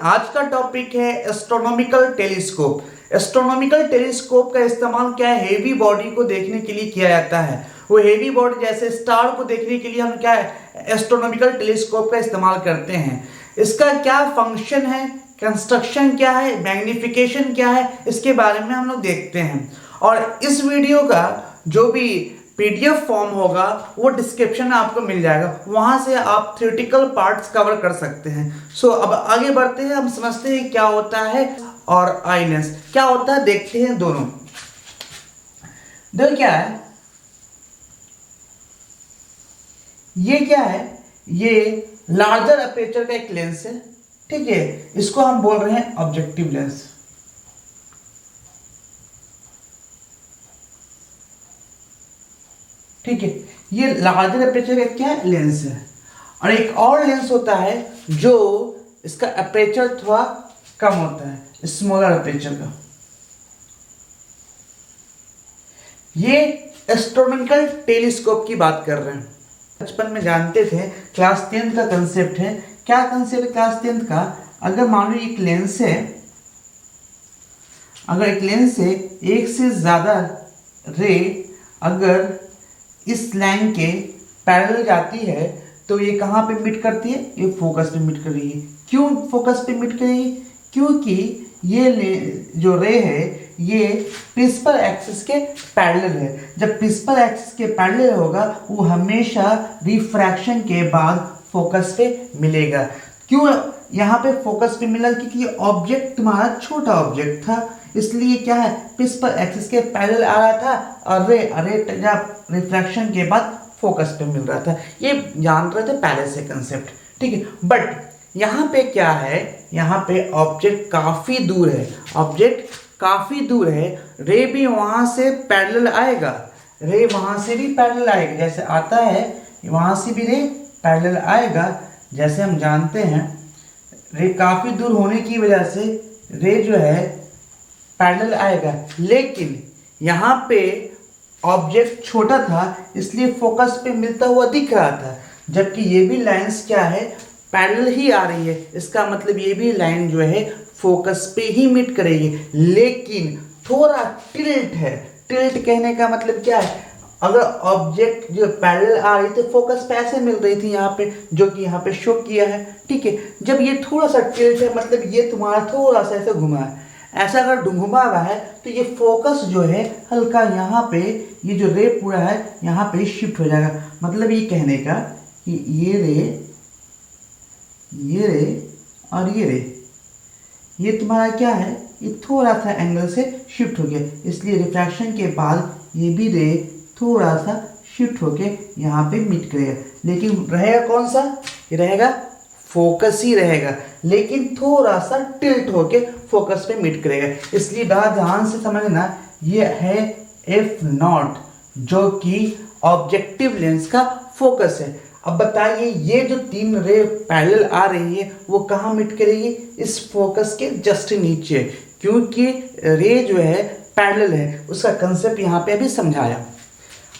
आज का टॉपिक है एस्ट्रोनॉमिकल टेलीस्कोप। एस्ट्रोनॉमिकल टेलीस्कोप का इस्तेमाल क्या है, हेवी बॉडी को देखने के लिए किया जाता है। वो हेवी बॉडी जैसे स्टार को देखने के लिए हम क्या है एस्ट्रोनॉमिकल टेलीस्कोप का इस्तेमाल करते हैं। इसका क्या फंक्शन है, कंस्ट्रक्शन क्या है, मैग्निफिकेशन क्या है, इसके बारे में हम लोग देखते हैं। और इस वीडियो का जो भी पीडीएफ फॉर्म होगा वो डिस्क्रिप्शन में आपको मिल जाएगा, वहां से आप थ्योरेटिकल पार्ट्स कवर कर सकते हैं। सो अब आगे बढ़ते हैं, हम समझते हैं क्या होता है और आई लेंस क्या होता है, देखते हैं दोनों। देखो क्या है, ये क्या है, ये लार्जर अपर्चर का एक लेंस है, ठीक है। इसको हम बोल रहे हैं ऑब्जेक्टिव लेंस। ठीक है, ये लार्जर अपर्चर का क्या है, लेंस है। और एक और लेंस होता है जो इसका अपर्चर थोड़ा कम होता है, स्मॉलर अपर्चर का। ये एस्ट्रोनॉमिकल टेलीस्कोप की बात कर रहे हैं। बचपन में जानते थे, क्लास 10th का कंसेप्ट है। क्या कंसेप्ट है क्लास 10th का? अगर मान लो एक लेंस है, अगर एक लेंस से एक से ज्यादा रे अगर इस लाइन के पैरेलल जाती है तो ये कहाँ पे मीट करती है, ये फोकस पे मीट कर रही है। क्यों फोकस पे मीट कर रही है? क्योंकि ये जो रे है ये प्रिंसिपल एक्सिस के पैरेलल है। जब प्रिंसिपल एक्सिस के पैरेलल होगा वो हमेशा रिफ्रैक्शन के बाद फोकस पे मिलेगा। क्यों यहाँ पे फोकस पे मिला? क्योंकि ऑब्जेक्ट तुम्हारा छोटा ऑब्जेक्ट था, इसलिए क्या है प्रिंसिपल एक्सिस के पैरेलल आ रहा था और रे जब रिफ्रैक्शन के बाद फोकस पे मिल रहा था। ये जान रहे थे पहले से कंसेप्ट, ठीक है। बट यहाँ पे क्या है, यहाँ पे ऑब्जेक्ट काफी दूर है, ऑब्जेक्ट काफी दूर है। रे भी वहां से पैरेलल आएगा, रे वहां से भी पैरेलल आएगा, जैसे आता है वहां से भी रे पैरेलल आएगा। जैसे हम जानते हैं रे काफी दूर होने की वजह से रे जो है पैरेलल आएगा, लेकिन यहाँ पे ऑब्जेक्ट छोटा था इसलिए फोकस पे मिलता हुआ दिख रहा था। जबकि ये भी लाइंस क्या है, पैरेलल ही आ रही है। इसका मतलब ये भी लाइन जो है फोकस पे ही मीट करेगी, लेकिन थोड़ा टिल्ट है। टिल्ट कहने का मतलब क्या है, अगर ऑब्जेक्ट जो पैरेलल आ रही थी फोकस पे ऐसे मिल रही थी यहाँ पे, जो कि यहाँ पे शो किया है, ठीक है। जब ये थोड़ा सा टिल्ट है मतलब ये तुम्हारा थोड़ा सा ऐसे घुमा है, ऐसा अगर घुमा हुआ है तो ये फोकस जो है हल्का यहाँ पे, ये जो रे पूरा है यहाँ पे शिफ्ट हो जाएगा। मतलब ये कहने का कि ये रे और ये रे, ये तुम्हारा क्या है, ये थोड़ा सा एंगल से शिफ्ट हो गया, इसलिए रिफ्रैक्शन के बाद ये भी रे थोड़ा सा शिफ्ट होके यहाँ पे मीट करेगा। लेकिन रहेगा कौन सा, ये रहेगा फोकस ही रहेगा, लेकिन थोड़ा सा टिल्ट होके फोकस पे मीट करेगा। इसलिए ध्यान से समझना, ये है F0 जो कि ऑब्जेक्टिव लेंस का फोकस है। अब बताइए ये जो तीन रे पैरेलल आ रही है वो कहाँ मीट करेगी, इस फोकस के जस्ट नीचे, क्योंकि रे जो है पैरेलल है। उसका कंसेप्ट यहाँ पे अभी समझाया।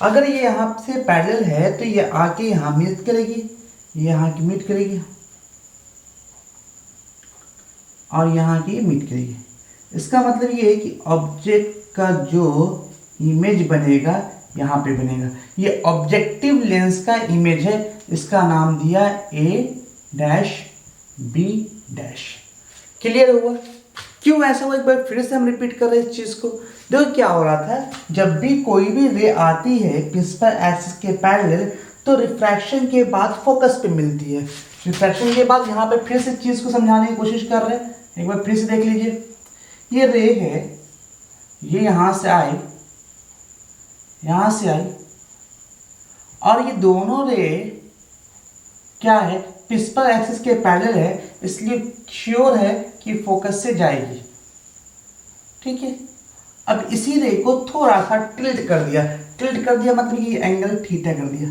अगर ये यहाँ से पैरेलल है तो ये आके यहाँ मीट करेगी, यहाँ की मीट करेगी और यहाँ की मीट करेगी। इसका मतलब ये है कि ऑब्जेक्ट का जो इमेज बनेगा यहाँ पे बनेगा। ये ऑब्जेक्टिव लेंस का इमेज है, इसका नाम दिया A-B'। क्लियर हुआ? क्यों ऐसा हुआ, एक बार फिर से हम रिपीट कर रहे हैं इस चीज को। देखो क्या हो रहा था, जब भी कोई भी रे आती है प्रिंसिपल एक्सिस के पैरेलल तो रिफ्रैक्शन के बाद फोकस पे मिलती है। रिफ्रैक्शन के बाद यहाँ पे फिर से चीज को समझाने की कोशिश कर रहे हैं, एक बार फिर से देख लीजिए। ये रे है, ये यहाँ से आई, यहाँ से आई, और ये दोनों रे क्या है प्रिंसिपल एक्सिस के पैरेलल है, इसलिए श्योर है कि फोकस से जाएगी, ठीक है। अब इसी रे को थोड़ा सा टिल्ट कर दिया, टिल्ट कर दिया मतलब ये एंगल थीटा कर दिया,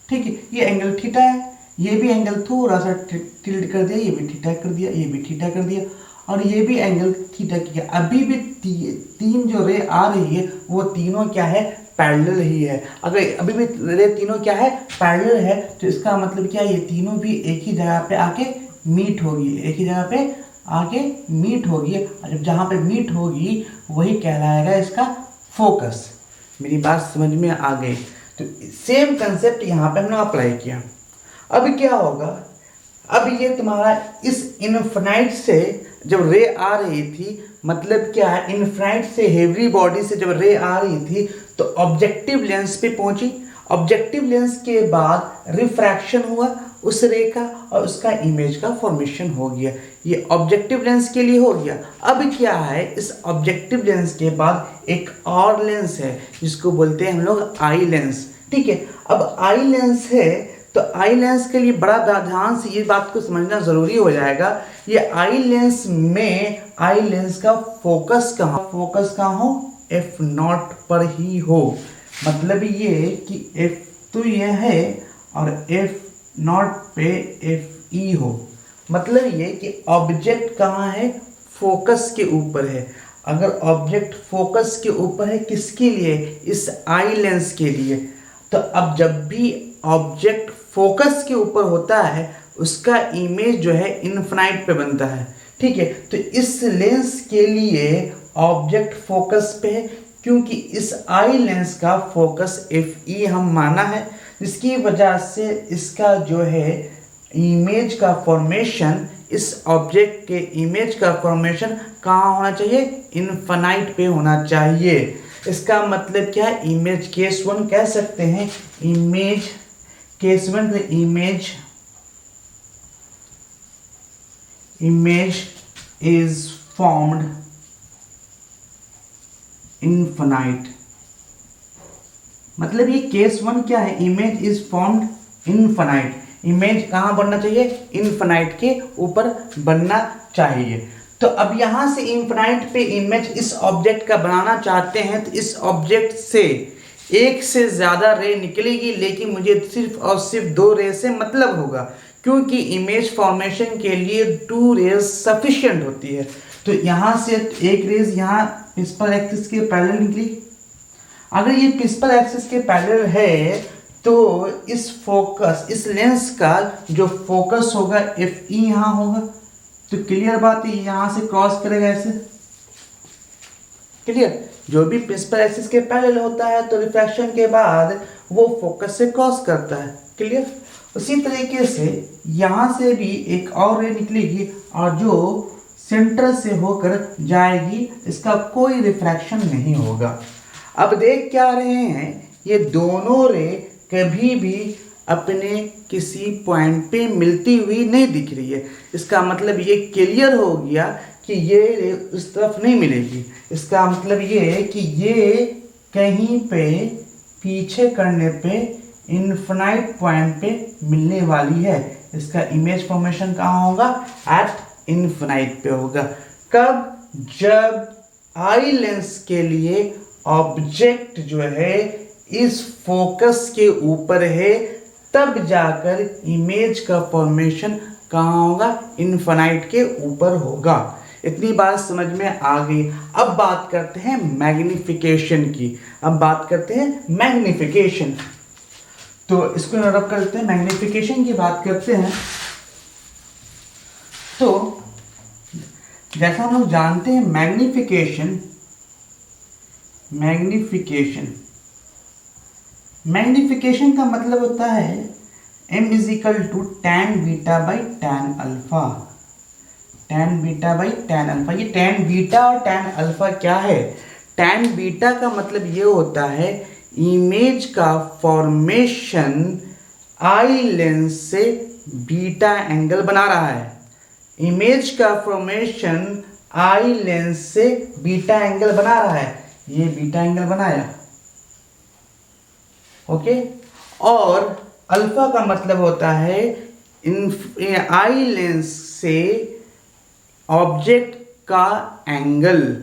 ठीक है। ये एंगल थीटा है, ये भी एंगल थोड़ा सा टिल्ट कर दिया, ये भी थीटा कर दिया, ये भी थीटा कर दिया, और ये भी एंगल थीटा किया। अभी भी तीन जो रे आ रही है वो तीनों क्या है, पैरेलल ही है। अगर अभी भी रे तीनों क्या है, पैरेलल है, तो इसका मतलब क्या है, ये तीनों भी एक ही जगह पे आके मीट होगी, एक ही जगह पे आके मीट होगी, और जब जहाँ पे मीट होगी वही कहलाएगा इसका फोकस। मेरी बात समझ में आ गई? तो सेम कंसेप्ट यहाँ पे हमने अप्लाई किया। अब क्या होगा, अब ये तुम्हारा इस इनफिनाइट से जब रे आ रही थी, मतलब क्या है, इनफिनाइट से हेवी बॉडी से जब रे आ रही थी तो ऑब्जेक्टिव लेंस पे पहुंची। ऑब्जेक्टिव लेंस के बाद रिफ्रैक्शन हुआ उस रे का और उसका इमेज का फॉर्मेशन हो गया। ये ऑब्जेक्टिव लेंस के लिए हो गया। अब क्या है, इस ऑब्जेक्टिव लेंस के बाद एक और लेंस है जिसको बोलते हैं हम लोग आई लेंस। ठीक है, अब आई लेंस है तो आई लेंस के लिए बड़ा ध्यान से ये बात को समझना जरूरी हो जाएगा। ये आई लेंस में आई लेंस का फोकस कहाँ हो, एफ नॉट पर ही हो। मतलब ये कि एफ तो ये है और एफ नॉट पे एफ ई हो। मतलब ये कि ऑब्जेक्ट कहाँ है, फोकस के ऊपर है। अगर ऑब्जेक्ट फोकस के ऊपर है, किसके लिए, इस आई लेंस के लिए, तो अब जब भी ऑब्जेक्ट फोकस के ऊपर होता है उसका इमेज जो है इनफिनाइट पे बनता है। ठीक है, तो इस लेंस के लिए ऑब्जेक्ट फोकस पे है क्योंकि इस आई लेंस का फोकस एफ ई हम माना है, जिसकी वजह से इसका जो है इमेज का फॉर्मेशन, इस ऑब्जेक्ट के इमेज का फॉर्मेशन कहाँ होना चाहिए, इनफिनाइट पे होना चाहिए। इसका मतलब क्या है, इमेज केस वन कह सकते हैं, इमेज केस वन पे इमेज इज फॉर्म्ड इनफिनाइट। मतलब ये केस वन क्या है, image is formed infinite. Image कहाँ बनना चाहिए, इनफिनाइट के ऊपर बनना चाहिए। तो अब यहां से इनफिनाइट पे इमेज इस ऑब्जेक्ट का बनाना चाहते हैं तो इस ऑब्जेक्ट से एक से ज्यादा रे निकलेगी, लेकिन मुझे सिर्फ और सिर्फ 2 रे से मतलब होगा क्योंकि इमेज फॉर्मेशन के लिए 2 रेज सफिशिएंट होती है। तो यहां से एक रेज यहाँ प्रिंसिपल एक्सिस के पैरेलल निकली। अगर ये प्रिंसिपल एक्सिस के पैरेलल है तो इस फोकस, इस लेंस का जो फोकस होगा एफ ई यहाँ होगा। तो क्लियर बात है, यहाँ से क्रॉस करेगा ऐसे। क्लियर, जो भी प्रिंसिपल एक्सिस के पैरेलल होता है तो रिफ्रैक्शन के बाद वो फोकस से क्रॉस करता है। क्लियर, उसी तरीके से यहाँ से भी एक और रे निकलेगी और जो सेंटर से होकर जाएगी, इसका कोई रिफ्रैक्शन नहीं होगा। अब देख क्या रहे हैं, ये दोनों रे कभी भी अपने किसी पॉइंट पे मिलती हुई नहीं दिख रही है। इसका मतलब ये क्लियर हो गया कि ये रे उस तरफ नहीं मिलेगी। इसका मतलब ये है कि ये कहीं पे पीछे करने पे इनफिनाइट पॉइंट पे मिलने वाली है। इसका इमेज फॉर्मेशन कहाँ होगा, एट इनफिनाइट पे होगा। कब, जब आई लेंस के लिए ऑब्जेक्ट जो है इस फोकस के ऊपर है, तब जाकर इमेज का फॉर्मेशन कहाँ होगा, इनफिनाइट के ऊपर होगा। इतनी बात समझ में आ गई। अब बात करते हैं मैग्निफिकेशन की। अब बात करते हैं मैग्निफिकेशन, तो इसको नोट करते हैं। मैग्निफिकेशन की बात करते हैं तो जैसा हम लोग जानते हैं मैग्निफिकेशन का मतलब होता है m is equal to tan beta by tan alpha. tan beta by tan alpha, ये tan बीटा और tan अल्फा क्या है, tan बीटा का मतलब ये होता है इमेज का फॉर्मेशन आई लेंस से बीटा एंगल बना रहा है। इमेज का फॉर्मेशन आई लेंस से बीटा एंगल बना रहा है, ये बीटा एंगल बनाया। ओके, और अल्फा का मतलब होता है आई लेंस से ऑब्जेक्ट का एंगल,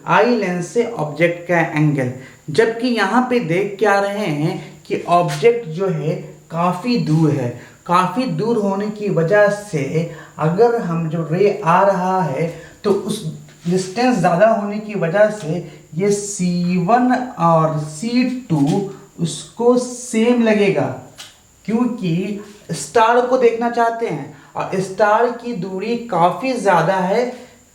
आई लेंस से ऑब्जेक्ट का एंगल। जबकि यहाँ पे देख क्या रहे हैं कि ऑब्जेक्ट जो है काफ़ी दूर है। काफ़ी दूर होने की वजह से अगर हम जो रे आ रहा है तो उस डिस्टेंस ज़्यादा होने की वजह से ये C1 और C2 उसको सेम लगेगा, क्योंकि स्टार को देखना चाहते हैं। और स्टार की दूरी काफ़ी ज़्यादा है।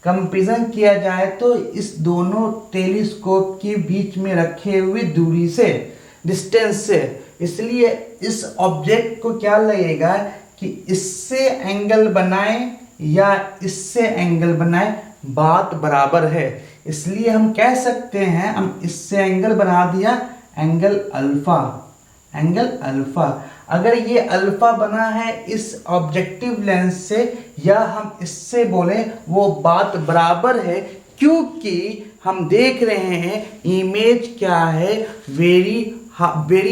कंपेरिजन किया जाए तो इस दोनों टेलीस्कोप के बीच में रखे हुए दूरी से, डिस्टेंस से, इसलिए इस ऑब्जेक्ट को क्या लगेगा कि इससे एंगल बनाए या इससे एंगल बनाए बात बराबर है। इसलिए हम कह सकते हैं, हम इससे एंगल बना दिया एंगल अल्फा, एंगल अल्फा। अगर ये अल्फा बना है इस ऑब्जेक्टिव लेंस से या हम इससे बोलें वो बात बराबर है, क्योंकि हम देख रहे हैं इमेज क्या है, वेरी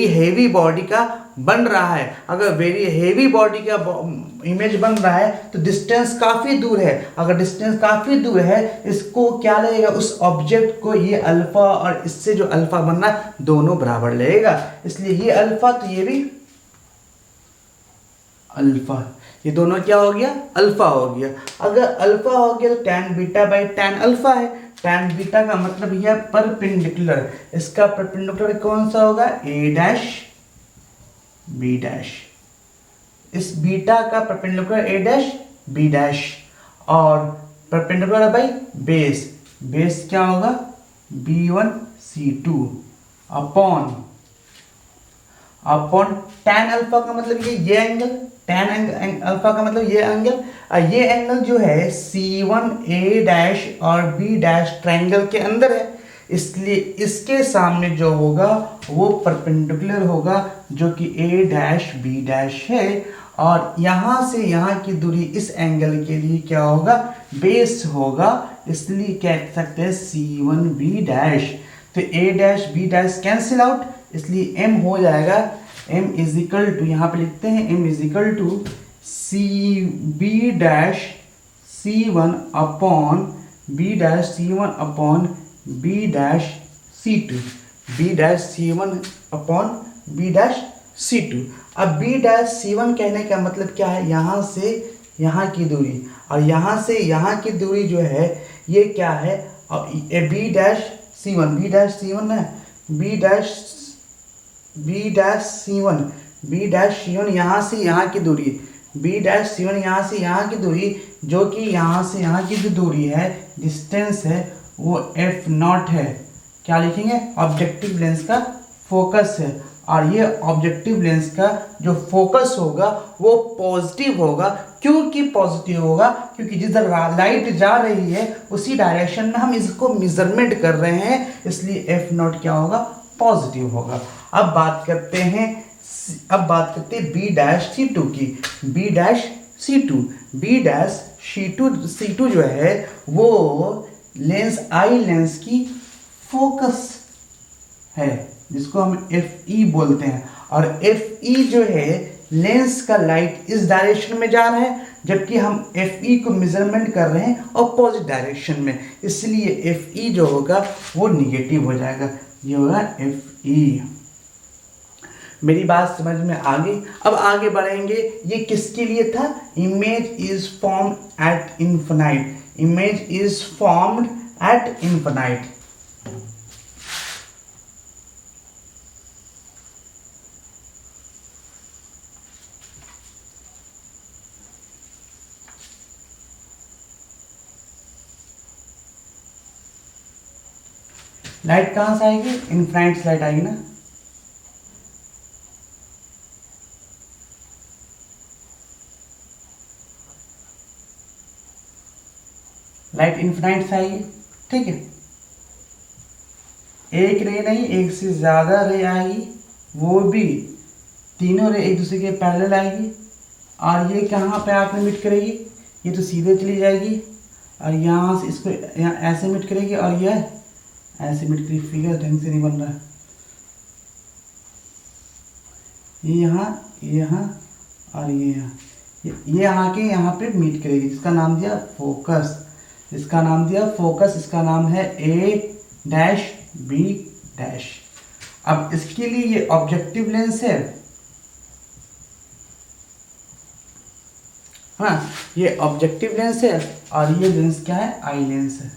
हेवी बॉडी का बन रहा है। अगर वेरी हेवी बॉडी का इमेज बन रहा है तो डिस्टेंस काफ़ी दूर है। अगर डिस्टेंस काफ़ी दूर है, इसको क्या लगेगा, उस ऑब्जेक्ट को ये अल्फा और इससे जो अल्फा बनना दोनों बराबर लगेगा। इसलिए ये अल्फा तो ये भी अल्फा, ये दोनों क्या हो गया, अल्फा हो गया। अगर अल्फा हो गया तो tan beta by tan alpha है। tan बीटा का मतलब यह परपेंडिकुलर, इसका परपेंडिकुलर कौन सा होगा, a डैश b डैश। इस बीटा का perpendicular a dash b dash और परपेंडिकुलर बाई बेस, बेस क्या होगा b1 c2 upon tan alpha का मतलब ये एंगल, tan अल्फा का मतलब ये एंगल, ये एंगल जो है C1 A डैश और B डैश ट्रायंगल के अंदर है, इसलिए इसके सामने जो होगा वो परपेंडिकुलर होगा जो कि A डैश B डैश है। और यहाँ से यहाँ की दूरी इस एंगल के लिए क्या होगा, बेस होगा, इसलिए कह सकते हैं C1 B डैश। तो A dash B dash cancel out, इसलिए m हो जाएगा, m इज इक्वल टू, यहाँ पे लिखते हैं m is equal to C B dash C1 upon B dash C1 upon B dash C2, B dash C1 upon B dash C2। अब B dash C1 कहने का मतलब क्या है, यहाँ से यहाँ की दूरी और यहाँ से यहाँ की दूरी जो है ये क्या है, अब B dash C1, B dash C1 है, B dash C1, B dash C1 यहाँ से यहाँ की दूरी, B डैश C1 यहाँ से यहाँ की दूरी, जो कि यहाँ से यहाँ की जो दूरी है, डिस्टेंस है, वो F0 है। क्या लिखेंगे, ऑब्जेक्टिव लेंस का फोकस है। और ये ऑब्जेक्टिव लेंस का जो फोकस होगा वो पॉजिटिव होगा। क्योंकि पॉजिटिव होगा, क्योंकि जिधर लाइट जा रही है उसी डायरेक्शन में हम इसको मेजरमेंट कर रहे हैं, इसलिए F0 क्या होगा, पॉजिटिव होगा। अब बात करते हैं B डैश C2 की, B dash C2, B dash C2 जो है वो लेंस आई लेंस की फोकस है, जिसको हम FE बोलते हैं। और FE जो है लेंस का लाइट इस डायरेक्शन में जा रहा है, जबकि हम FE को मेजरमेंट कर रहे हैं अपोजिट डायरेक्शन में, इसलिए FE जो होगा वो निगेटिव हो जाएगा, ये होगा FE। मेरी बात समझ में आ गई। अब आगे बढ़ेंगे, ये किसके लिए था, image is formed at infinite, image is formed at infinite. Light कहाँ से आएगी, इनफाइनाइट लाइट आएगी ना। लाइट इनफाइनाइट से आएगी, ठीक है। एक रे नहीं, एक से ज़्यादा रे आएगी, वो भी तीनों रे एक दूसरे के पैरेलल आएगी। और ये कहाँ पे आकर मीट करेगी, ये तो सीधे चली जाएगी और यहाँ से इसको यहाँ ऐसे मीट करेगी और यह ऐसे मीट करेगी। फिगर ढंग से नहीं बन रहा, ये यहाँ और ये यहाँ, ये आके यहाँ पे मीट करेगी, जिसका नाम दिया फोकस, इसका नाम दिया फोकस, इसका नाम है A डैश B डैश। अब इसके लिए ये ऑब्जेक्टिव लेंस है, हाँ ये ऑब्जेक्टिव लेंस है और ये लेंस क्या है, आई लेंस है,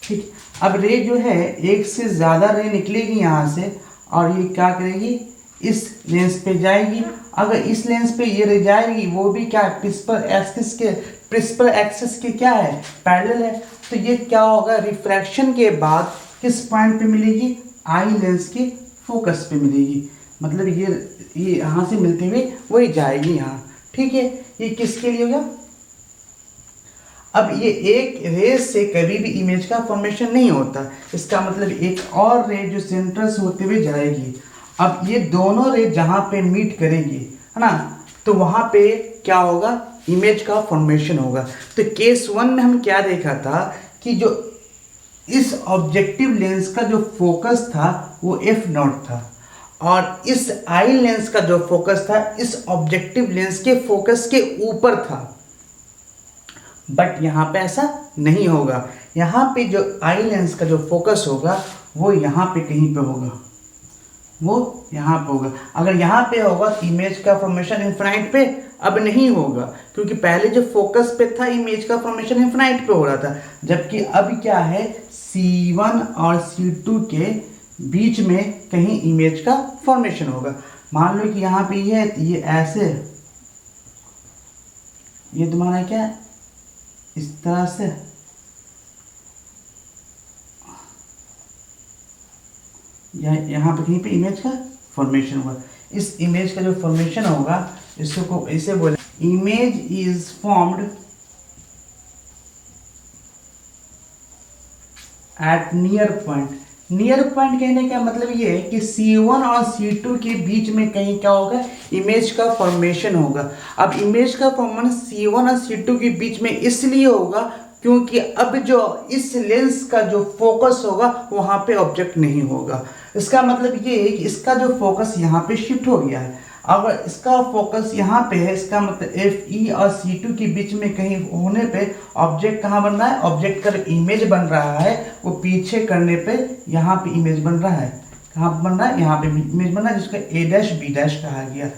ठीक। अब रे जो है एक से ज़्यादा रे निकलेगी यहाँ से और ये क्या करेगी, इस लेंस पे जाएगी अगर इस लेंस पे ये रह जाएगी, वो भी क्या है, प्रिंसिपल एक्सिस के क्या है, पैरेलल है, तो ये क्या होगा, रिफ्रैक्शन के बाद किस पॉइंट पे मिलेगी, आई लेंस के फोकस पे मिलेगी। मतलब ये यहाँ से मिलते हुए वही जाएगी यहाँ। ठीक है, ये किसके लिए हो गया। अब ये एक रे से कभी भी इमेज का फॉर्मेशन नहीं होता, इसका मतलब एक और रे जो सेंटर से होते हुए जाएगी। अब ये दोनों रे जहाँ पे मीट करेंगी, है ना, तो वहाँ पे क्या होगा, इमेज का फॉर्मेशन होगा। तो केस 1 में हम क्या देखा था कि जो इस ऑब्जेक्टिव लेंस का जो फोकस था वो f0 था, और इस आई लेंस का जो फोकस था इस ऑब्जेक्टिव लेंस के फोकस के ऊपर था। बट यहाँ पे ऐसा नहीं होगा, यहाँ पे जो आई लेंस का जो फोकस होगा वो यहाँ पे कहीं पे होगा, वो यहाँ पे होगा। अगर यहाँ पे होगा तो इमेज का फॉर्मेशन इन्फिनाइट पे अब नहीं होगा, क्योंकि पहले जो फोकस पे था इमेज का फॉर्मेशन इन्फिनाइट पे हो रहा था, जबकि अब क्या है, C1 और C2 के बीच में कहीं इमेज का फॉर्मेशन होगा। मान लो कि यहाँ पे ये है, तो ये ऐसे, ये तुम्हारा क्या है, इस तरह से, यहाँ पे कहीं पे इमेज का फॉर्मेशन होगा। इस इमेज का जो फॉर्मेशन होगा इसको इसे बोले image is formed at near point. Near point कहने का मतलब ये है कि C1 और C2 के बीच में कहीं क्या होगा, इमेज का फॉर्मेशन होगा। अब इमेज का फॉर्मेशन C1 और C2 के बीच में इसलिए होगा क्योंकि अब जो इस लेंस का जो फोकस होगा वहाँ पे ऑब्जेक्ट नहीं होगा। इसका मतलब ये है कि इसका जो फोकस यहाँ पे शिफ्ट हो गया है। अगर इसका फोकस यहाँ पे है, इसका मतलब FE और C2 के बीच में कहीं होने पे ऑब्जेक्ट कहाँ बन रहा है, ऑब्जेक्ट का इमेज बन रहा है वो पीछे करने पे यहाँ पे इमेज बन रहा है। कहाँ पे बन रहा है, यहाँ पे इमेज बन रहा है, जिसका A' B' कहा गया।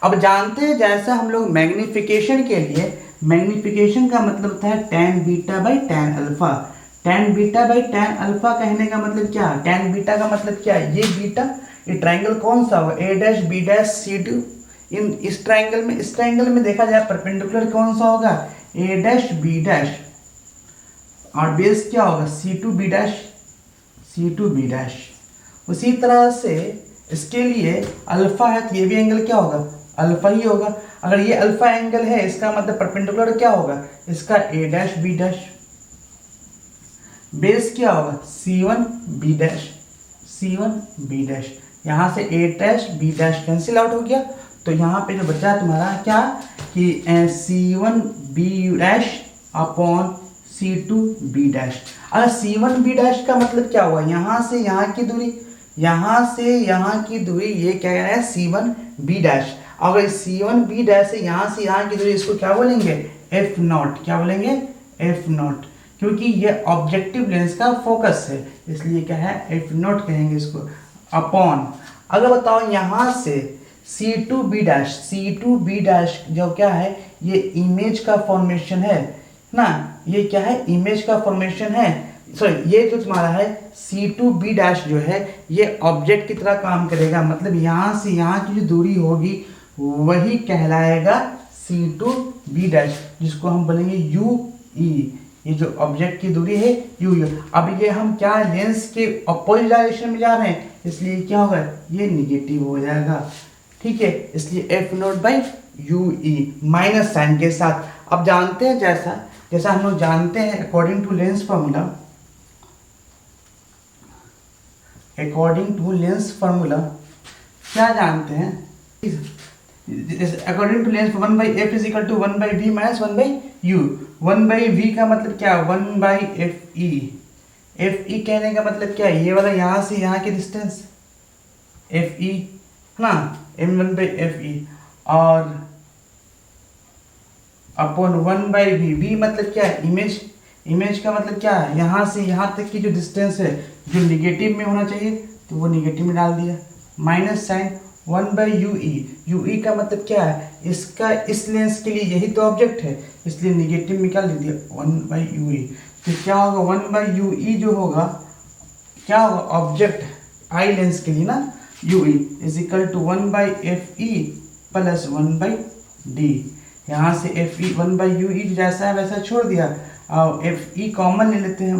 अब जानते हैं जैसा हम लोग मैग्निफिकेशन के लिए, मैग्निफिकेशन का मतलब होता है tan beta by tan alpha. tan beta by tan alpha कहने का मतलब क्या है, tan बीटा का मतलब क्या है, ये बीटा, ये ट्राइंगल कौन सा होगा, A' B' C2। इन इस ट्राइंगल में देखा जाए परपेंडिकुलर कौन सा होगा, A' B', और बेस क्या होगा, C2 B'। उसी तरह से इसके लिए अल्फा है तो ये भी एंगल क्या होगा, अल्फा ही होगा। अगर ये अल्फा एंगल है इसका मतलब परपेंडिकुलर क्या होगा, इसका A' B'। बेस क्या होगा, C1 B'। यहाँ से A' B' कैंसिल आउट हो गया, तो यहाँ पे जो बचा तुम्हारा क्या कि C1 B' upon C2 B'। अगर C1 B' का मतलब क्या हुआ, यहाँ से यहाँ की दूरी, यहाँ से यहाँ की दूरी, ये क्या कह रहा है, C1 B'। अगर C1 B' से यहाँ की दूरी, इसको क्या बोलेंगे, F0। क्या बोलेंगे, F0, क्योंकि ये ऑब्जेक्टिव लेंस का फोकस है, इसलिए क्या है, F0 कहेंगे इसको, अपॉन। अगर बताओ यहाँ से C2 B' जो क्या है, ये इमेज का फॉर्मेशन है ना, ये क्या है, इमेज का फॉर्मेशन है, सॉरी ये जो तुम्हारा है C2 B' जो है ये ऑब्जेक्ट की तरह काम करेगा। मतलब यहाँ से यहाँ की जो दूरी होगी वही कहलाएगा C2 B', जिसको हम बोलेंगे UE। ये जो ऑब्जेक्ट की दूरी है UE। अब ये हम क्या लेंस के अपोजिट डायरेक्शन में जा रहे हैं, इसलिए क्या होगा, ये निगेटिव हो जाएगा। ठीक है, इसलिए F0 by UE minus sign के साथ। अब जानते हैं जैसा हम लोग जानते हैं अकॉर्डिंग टू लेंस फार्मूला, क्या जानते हैं, according to lens 1/f is equal to 1/v minus 1/u। 1/v का मतलब क्या, 1/fe। fe कहने का मतलब क्या है, ये वाला यहाँ से यहाँ की डिस्टेंस fe है ना, m1/fe, और अपॉन 1/v। v मतलब क्या है, इमेज का मतलब क्या है, यहाँ से यहाँ तक की जो डिस्टेंस है जो निगेटिव में होना चाहिए तो वो निगेटिव में डाल दिया, माइनस साइन 1/UE। UE का मतलब क्या है, इसका इस लेंस के लिए यही तो ऑब्जेक्ट है, इसलिए निगेटिव निकाल दिया 1/UE। तो क्या होगा, 1/UE जो होगा क्या होगा, ऑब्जेक्ट आई लेंस के लिए ना, UE is equal to 1/FE plus 1/d। यहाँ से एफ ई 1/ue जैसा है वैसा छोड़ दिया, और एफ ई कॉमन ले लेते हैं,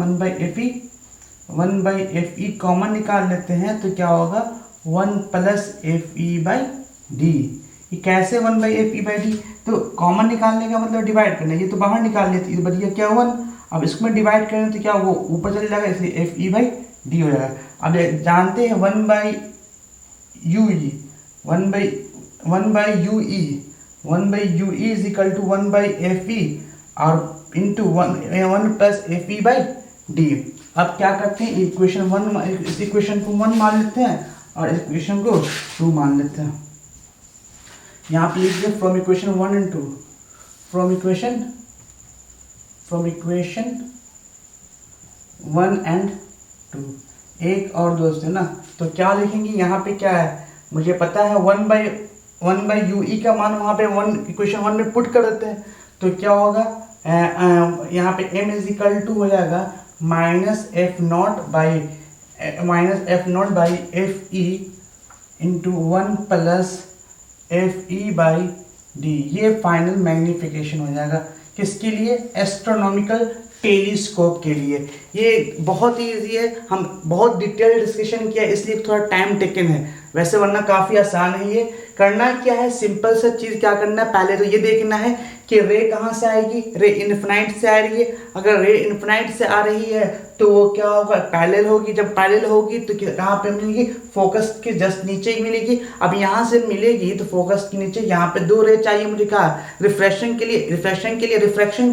1/fe कॉमन निकाल लेते हैं तो क्या होगा 1 प्लस fe/d। ये कैसे 1/fe/d, तो कॉमन निकालने का मतलब डिवाइड करना, ये तो बाहर निकाल लेते, ये बच गया क्या 1। अब इसको में डिवाइड करें तो क्या वो ऊपर चले जाएगा, इसलिए fe/d हो जाएगा। अब जानते हैं 1/ue 1/ue is equal to 1/fe और इंटू 1 प्लस fe/d। अब क्या करते हैं, इक्वेशन 1, इस इक्वेशन को 1 मान लेते हैं और इस इक्वेशन को 2 मान लेते हैं। यहाँ पे लिख दिया from equation 1 and 2, from equation 1 and 2, 1 और 2 से ना, तो क्या लिखेंगे यहाँ पे, क्या है मुझे पता है 1/ue का मान वहाँ पे इक्वेशन 1 में पुट कर देते हैं, तो क्या होगा यहाँ पे m इज इक्वल टू हो जाएगा -f0/fe इंटू 1 प्लस fe/d। ये फाइनल मैग्नीफिकेशन हो जाएगा किसके लिए, एस्ट्रोनॉमिकल टेलीस्कोप के लिए। ये बहुत ही ईजी है, हम बहुत डिटेल डिस्कशन किया इसलिए थोड़ा टाइम टेकन है, वैसे वरना काफ़ी आसान है। ये करना क्या है, सिंपल सा चीज़ क्या करना है, पहले तो ये देखना है कि रे कहाँ से आएगी, रे इन्फिनाइट से आ रही है। अगर रे इन्फिनाइट से आ रही है तो वो क्या होगा, पैरेलल होगी। जब पैरेलल होगी तो कहाँ पे मिलेगी, फोकस के जस्ट नीचे ही मिलेगी। अब यहाँ से मिलेगी तो फोकस के नीचे यहाँ पे 2 रे चाहिए मुझे, कहा रिफ्रैक्शन के लिए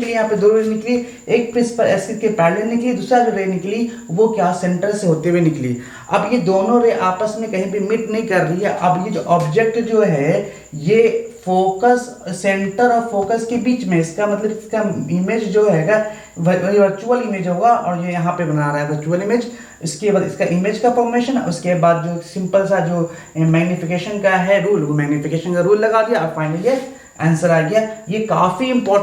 यहाँ पे 2 रे निकली, एक पे इस पर ऐसे के पैरेलल निकली, दूसरा जो रे निकली वो क्या सेंटर से होते हुए निकली। अब ये दोनों रे आपस में कहीं पे मीट नहीं कर रही है। अब ये जो ऑब्जेक्ट जो है ये फोकस, सेंटर और फोकस के बीच में, इसका मतलब इसका इमेज जो है वर्चुअल इमेज होगा, और ये यहाँ पे बना रहा है वर्चुअल इमेज। इसके बाद इसका इमेज का फॉर्मेशन, उसके बाद जो सिंपल सा जो मैग्नीफिकेशन का है रूल, वो मैग्नीफिकेशन का रूल लगा दिया और फाइनली आंसर आ गया। ये काफ़ी इंपॉर्टेंट